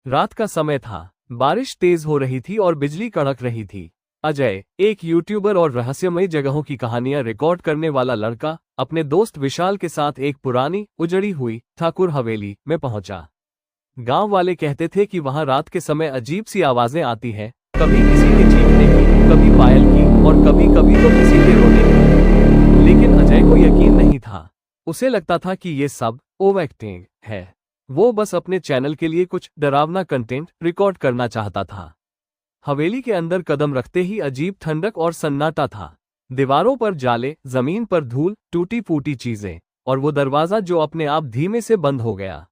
रात का समय था, बारिश तेज हो रही थी और बिजली कड़क रही थी। अजय, एक यूट्यूबर और रहस्यमयी जगहों की कहानियां रिकॉर्ड करने वाला लड़का, अपने दोस्त विशाल के साथ एक पुरानी उजड़ी हुई ठाकुर हवेली में पहुंचा। गांव वाले कहते थे कि वहां रात के समय अजीब सी आवाजें आती हैं, कभी किसी के चीखने की, कभी पायल की और कभी कभी तो किसी के रोने की। लेकिन अजय को यकीन नहीं था। उसे लगता था कि ये सब ओवर एक्टिंग है। वो बस अपने चैनल के लिए कुछ डरावना कंटेंट रिकॉर्ड करना चाहता था। हवेली के अंदर कदम रखते ही अजीब ठंडक और सन्नाटा था। दीवारों पर जाले, जमीन पर धूल, टूटी फूटी चीजें, और वो दरवाजा जो अपने आप धीमे से बंद हो गया।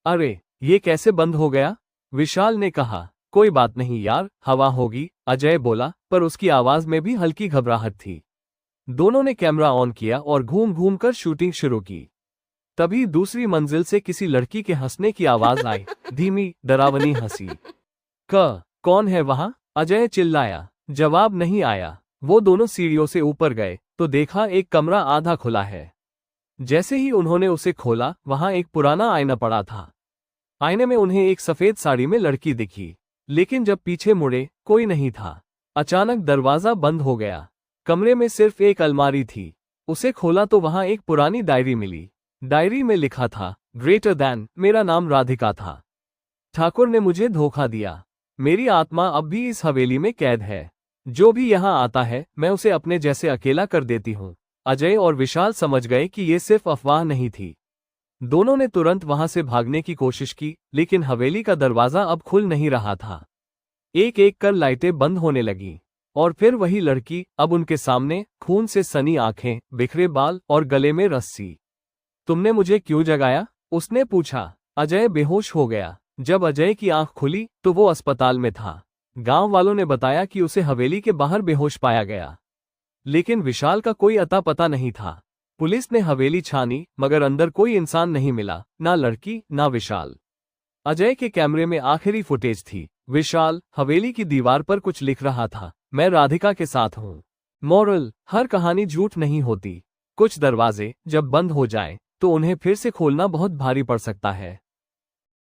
अरे, ये कैसे बंद हो गया? विशाल ने कहा। कोई बात नहीं यार, हवा होगी, अजय बोला, पर उसकी आवाज में भी हल्की घबराहट थी। दोनों ने कैमरा ऑन किया और घूम घूम कर शूटिंग शुरू की। तभी दूसरी मंजिल से किसी लड़की के हंसने की आवाज आई, धीमी, डरावनी हंसी। कौन है वहां? अजय चिल्लाया। जवाब नहीं आया। वो दोनों सीढ़ियों से ऊपर गए तो देखा एक कमरा आधा खुला है। जैसे ही उन्होंने उसे खोला, वहां एक पुराना आईना पड़ा था। आईने में उन्हें एक सफेद साड़ी में लड़की दिखी, लेकिन जब पीछे मुड़े, कोई नहीं था। अचानक दरवाजा बंद हो गया। कमरे में सिर्फ एक अलमारी थी। उसे खोला तो वहां एक पुरानी डायरी मिली। डायरी में लिखा था, ग्रेटर दैन, मेरा नाम राधिका था। ठाकुर ने मुझे धोखा दिया। मेरी आत्मा अब भी इस हवेली में कैद है। जो भी यहाँ आता है, मैं उसे अपने जैसे अकेला कर देती हूँ। अजय और विशाल समझ गए कि ये सिर्फ अफवाह नहीं थी। दोनों ने तुरंत वहां से भागने की कोशिश की, लेकिन हवेली का दरवाजा अब खुल नहीं रहा था। एक एक कर लाइटें बंद होने लगीं, और फिर वही लड़की, अब उनके सामने, खून से सनी आंखें, बिखरे बाल और गले में रस्सी। तुमने मुझे क्यों जगाया? उसने पूछा। अजय बेहोश हो गया। जब अजय की आंख खुली तो वो अस्पताल में था। गांव वालों ने बताया कि उसे हवेली के बाहर बेहोश पाया गया, लेकिन विशाल का कोई अता पता नहीं था। पुलिस ने हवेली छानी, मगर अंदर कोई इंसान नहीं मिला, ना लड़की, ना विशाल। अजय के कैमरे में आखिरी फुटेज थी। विशाल हवेली की दीवार पर कुछ लिख रहा था, मैं राधिका के साथ हूँ। मॉरल, हर कहानी झूठ नहीं होती। कुछ दरवाजे जब बंद हो जाएं, तो उन्हें फिर से खोलना बहुत भारी पड़ सकता है।